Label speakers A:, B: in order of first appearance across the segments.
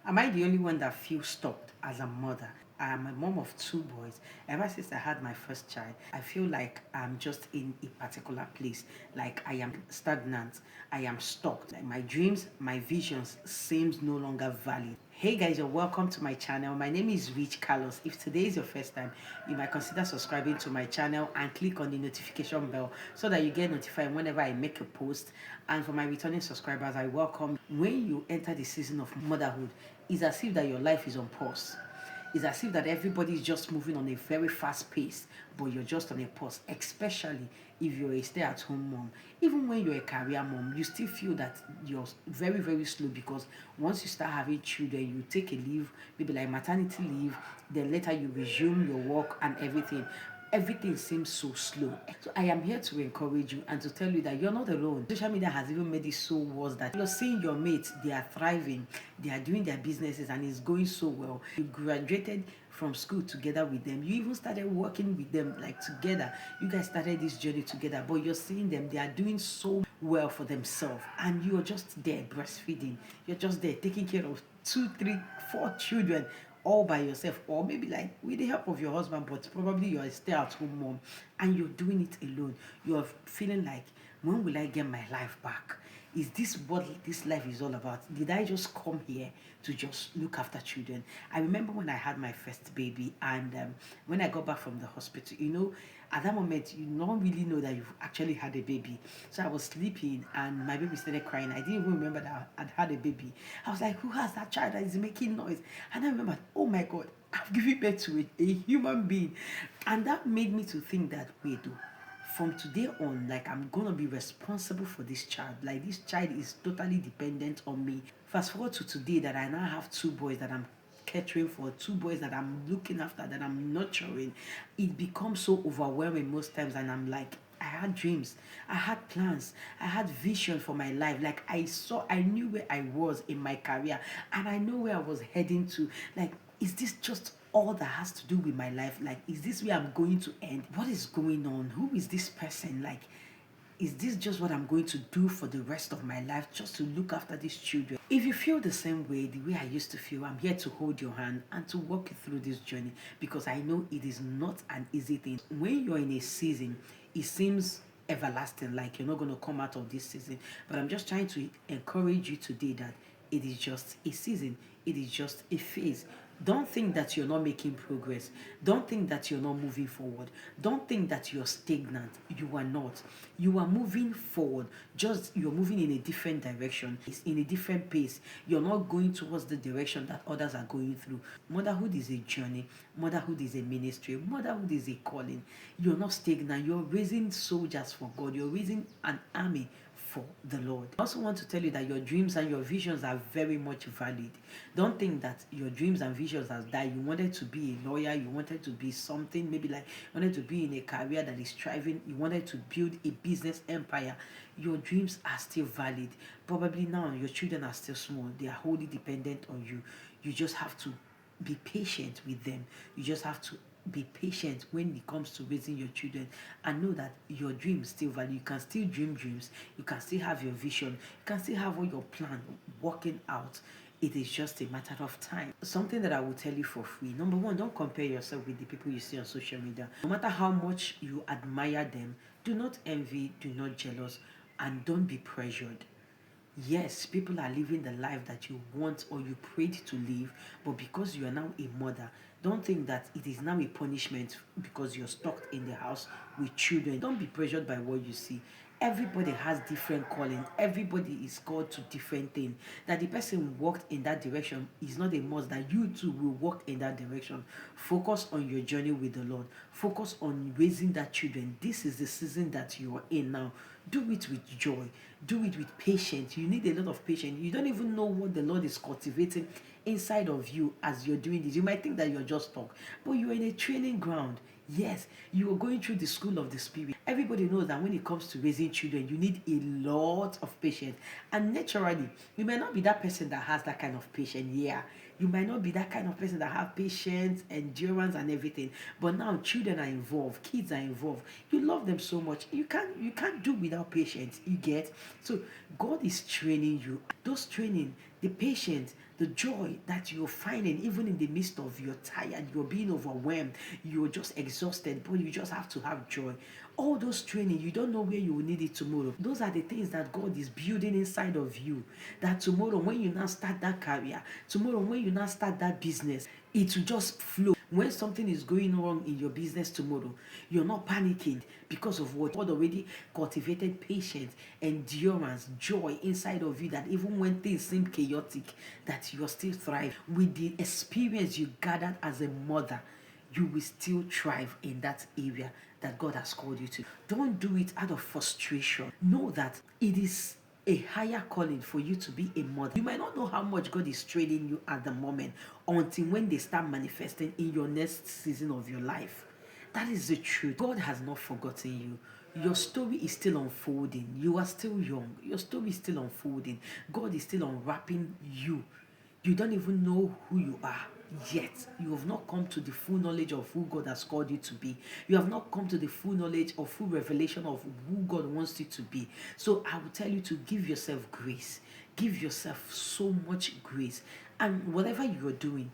A: Am I the only one that feels stuck as a mother? I am a mom of two boys. Ever since I had my first child, I feel like I'm just in a particular place. Like I am stagnant. I am stuck. Like my dreams, my visions seems no longer valid. Hey guys, you're welcome to my channel. My name is Rich Carlos. If today is your first time, you might consider subscribing to my channel and click on the notification bell so that you get notified whenever I make a post. And for my returning subscribers, I welcome when you enter the season of motherhood. It's as if that your life is on pause. It's as if that everybody is just moving on a very fast pace, but you're just on a pause, especially if you're a stay-at-home mom. Even when you're a career mom, you still feel that you're very, very slow because once you start having children, you take a leave, maybe like maternity leave, then later you resume your work and everything seems so slow. So I am here to encourage you and to tell you that you're not alone. Social media has even made it so worse that you're seeing your mates, they are thriving, they are doing their businesses and it's going so well. You graduated from school together with them. You even started working with them like together. You guys started this journey together, but you're seeing them, they are doing so well for themselves and you're just there breastfeeding. You're just there taking care of two, three, four children all by yourself, or maybe like with the help of your husband, but probably you're a stay-at-home mom and you're doing it alone. You're feeling like, when will I get my life back? Is this what this life is all about? Did I just come here to just look after children? I remember when I had my first baby and when I got back from the hospital, at that moment, you don't really know that you've actually had a baby. So I was sleeping and my baby started crying. I didn't even remember that I'd had a baby. I was like, who has that child that is making noise? And I remembered, oh my God, I've given birth to a human being. And that made me to think that, wait, oh, from today on, like I'm gonna be responsible for this child. Like this child is totally dependent on me. Fast forward to today that I now have two boys that I'm catering for, two boys that I'm looking after, that I'm nurturing. It becomes so overwhelming most times, and I'm like, I had dreams, I had plans, I had vision for my life. Like I knew where I was in my career, and I know where I was heading to. Like, is this just all that has to do with my life? Like, is this where I'm going to end? What is going on? Who is this person? Like, is this just what I'm going to do for the rest of my life, just to look after these children? If you feel the same way, the way I used to feel, I'm here to hold your hand and to walk you through this journey, because I know it is not an easy thing. When you're in a season, it seems everlasting, like you're not going to come out of this season. But I'm just trying to encourage you today that it is just a season, it is just a phase. Don't think that you're not making progress. Don't think that you're not moving forward. Don't think that you're stagnant. You are not. You are moving forward. Just you're moving in a different direction. It's in a different pace. You're not going towards the direction that others are going through. Motherhood is a journey. Motherhood is a ministry. Motherhood is a calling. You're not stagnant. You're raising soldiers for God. You're raising an army for the Lord. I also want to tell you that your dreams and your visions are very much valid. Don't think that your dreams and visions has died. You wanted to be a lawyer, you wanted to be something, maybe like you wanted to be in a career that is thriving, you wanted to build a business empire. Your dreams are still valid. Probably now your children are still small, they are wholly dependent on you. You just have to be patient with them. You just have to be patient when it comes to raising your children, and know that your dreams still valid. You can still dream dreams, you can still have your vision, you can still have all your plan working out. It is just a matter of time. Something that I will tell you for free: number one, don't compare yourself with the people you see on social media. No matter how much you admire them, do not envy, do not jealous, and don't be pressured. Yes, people are living the life that you want or you prayed to live, but because you are now a mother, don't think that it is now a punishment because you're stuck in the house with children. Don't be pressured by what you see. Everybody has different calling. Everybody is called to different things. That the person walked in that direction is not a must that you too will walk in that direction. Focus on your journey with the Lord. Focus on raising that children. This is the season that you are in now. Do it with joy. Do it with patience. You need a lot of patience. You don't even know what the Lord is cultivating inside of you as you're doing this. You might think that you're just stuck, but you're in a training ground. Yes, you are going through the school of the spirit. Everybody knows that when it comes to raising children, you need a lot of patience. And naturally, you may not be that person that has that kind of patience. Yeah, you might not be that kind of person that have patience, endurance, and everything. But now children are involved, kids are involved. You love them so much. You can't do without patience. You get? So God is training you. Those training, the patience The joy that you're finding, even in the midst of you're tired, you're being overwhelmed, you're just exhausted, but you just have to have joy. All those training, you don't know where you will need it tomorrow. Those are the things that God is building inside of you. That tomorrow, when you now start that career, tomorrow, when you now start that business, it will just flow. When something is going wrong in your business tomorrow, you're not panicking because of what God already cultivated patience, endurance, joy inside of you, that even when things seem chaotic, that you're still thriving. With the experience you gathered as a mother, you will still thrive in that area that God has called you to. Don't do it out of frustration. Know that it is a higher calling for you to be a mother. You might not know how much God is training you at the moment until when they start manifesting in your next season of your life. That is the truth. God has not forgotten you. Your story is still unfolding. You are still young. Your story is still unfolding. God is still unwrapping you. You don't even know who you are yet. You have not come to the full knowledge of who God has called you to be. You have not come to the full knowledge or full revelation of who God wants you to be. So I will tell you to give yourself grace. Give yourself so much grace. And whatever you are doing,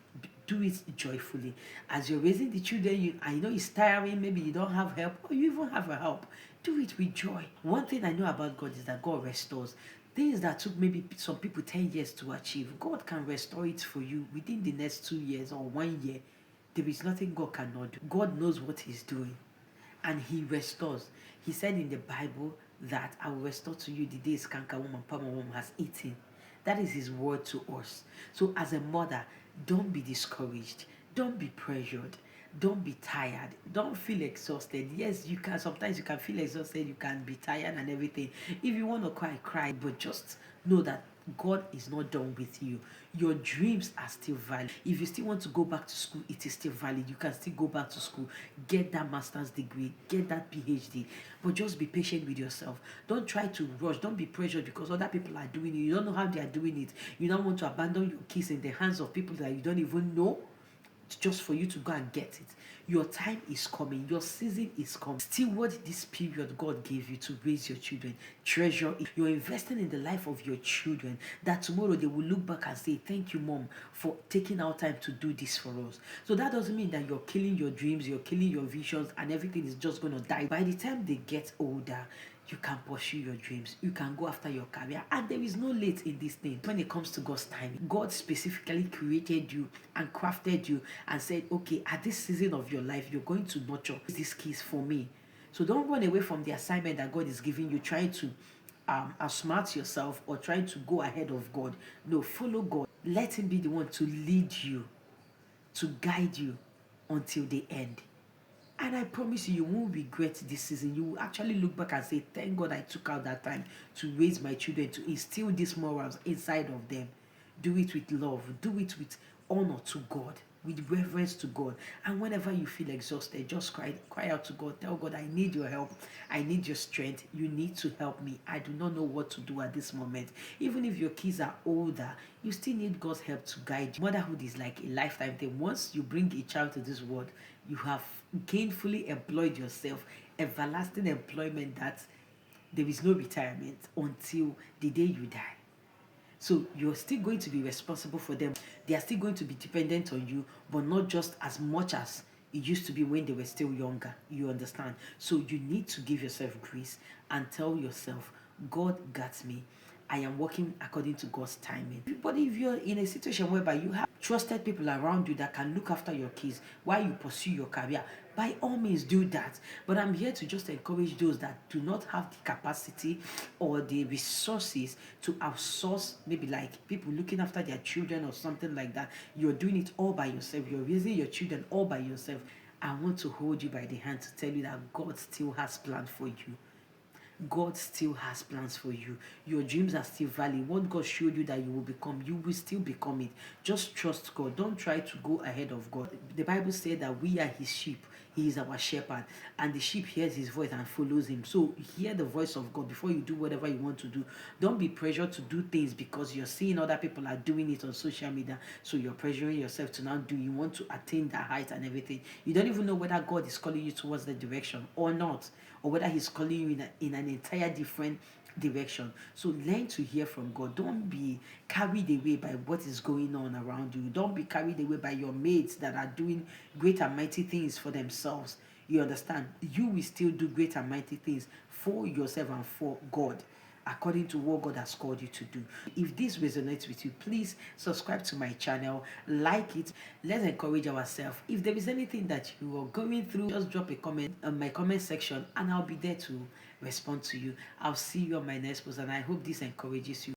A: do it joyfully. As you're raising the children, I know it's tiring, maybe you don't have help, or you even have a help. Do it with joy. One thing I know about God is that God restores. Things that took maybe some people 10 years to achieve, God can restore it for you within the next 2 years or 1 year. There is nothing God cannot do. God knows what He's doing, and He restores. He said in the Bible that I will restore to you the days cankerworm and palmerworm has eaten. That is His word to us. So as a mother, don't be discouraged. Don't be pressured. Don't be tired. Don't feel exhausted. Yes, you can. Sometimes you can feel exhausted. You can be tired and everything. If you want to cry, cry. But just know that God is not done with you. Your dreams are still valid. If you still want to go back to school, it is still valid. You can still go back to school, get that master's degree, get that PhD. But just be patient with yourself. Don't try to rush. Don't be pressured because other people are doing it. You don't know how they are doing it. You don't want to abandon your kids in the hands of people that you don't even know just for you to go and get it. Your time is coming. Your season is coming. Steward this period God gave you to raise your children. Treasure it. You're investing in the life of your children, that tomorrow they will look back and say, thank you, Mom, for taking our time to do this for us. So that doesn't mean that you're killing your dreams, you're killing your visions, and everything is just going to die. By the time they get older, you can pursue your dreams. You can go after your career. And there is no late in this thing. When it comes to God's timing, God specifically created you and crafted you and said, okay, at this season of your life, you're going to nurture these keys for me. So don't run away from the assignment that God is giving you, trying to outsmart yourself or trying to go ahead of God. No, follow God. Let Him be the one to lead you, to guide you until the end. And I promise you, you won't regret this season. You will actually look back and say, thank God I took out that time to raise my children, to instill these morals inside of them. Do it with love. Do it with honor to God, with reverence to God. And whenever you feel exhausted, just cry out to God. Tell God, I need your help. I need your strength. You need to help me. I do not know what to do at this moment. Even if your kids are older, you still need God's help to guide you. Motherhood is like a lifetime thing. Once you bring a child to this world, you have gainfully employed yourself, everlasting employment that there is no retirement until the day you die. So you're still going to be responsible for them. They are still going to be dependent on you, but not just as much as it used to be when they were still younger. You understand? So you need to give yourself grace and tell yourself, God got me. I am working according to God's timing. But if you're in a situation whereby you have trusted people around you that can look after your kids while you pursue your career, by all means do that. But I'm here to just encourage those that do not have the capacity or the resources to outsource, maybe like people looking after their children or something like that. You're doing it all by yourself. You're raising your children all by yourself. I want to hold you by the hand to tell you that God still has planned for you. God still has plans for you. Your dreams are still valid. What God showed you that you will become, you will still become it. Just trust God. Don't try to go ahead of God. The Bible said that we are His sheep. He is our shepherd. And the sheep hears His voice and follows Him. So hear the voice of God before you do whatever you want to do. Don't be pressured to do things because you're seeing other people are doing it on social media. So you're pressuring yourself to now do. You want to attain that height and everything. You don't even know whether God is calling you towards the direction or not, or whether He's calling you in an entire different direction. So learn to hear from God. Don't be carried away by what is going on around you. Don't be carried away by your mates that are doing great and mighty things for themselves. You understand? You will still do great and mighty things for yourself and for God, according to what God has called you to do. If this resonates with you, please subscribe to my channel, like it. Let's encourage ourselves. If there is anything that you are going through, just drop a comment on my comment section and I'll be there to respond to you. I'll see you on my next post, and I hope this encourages you.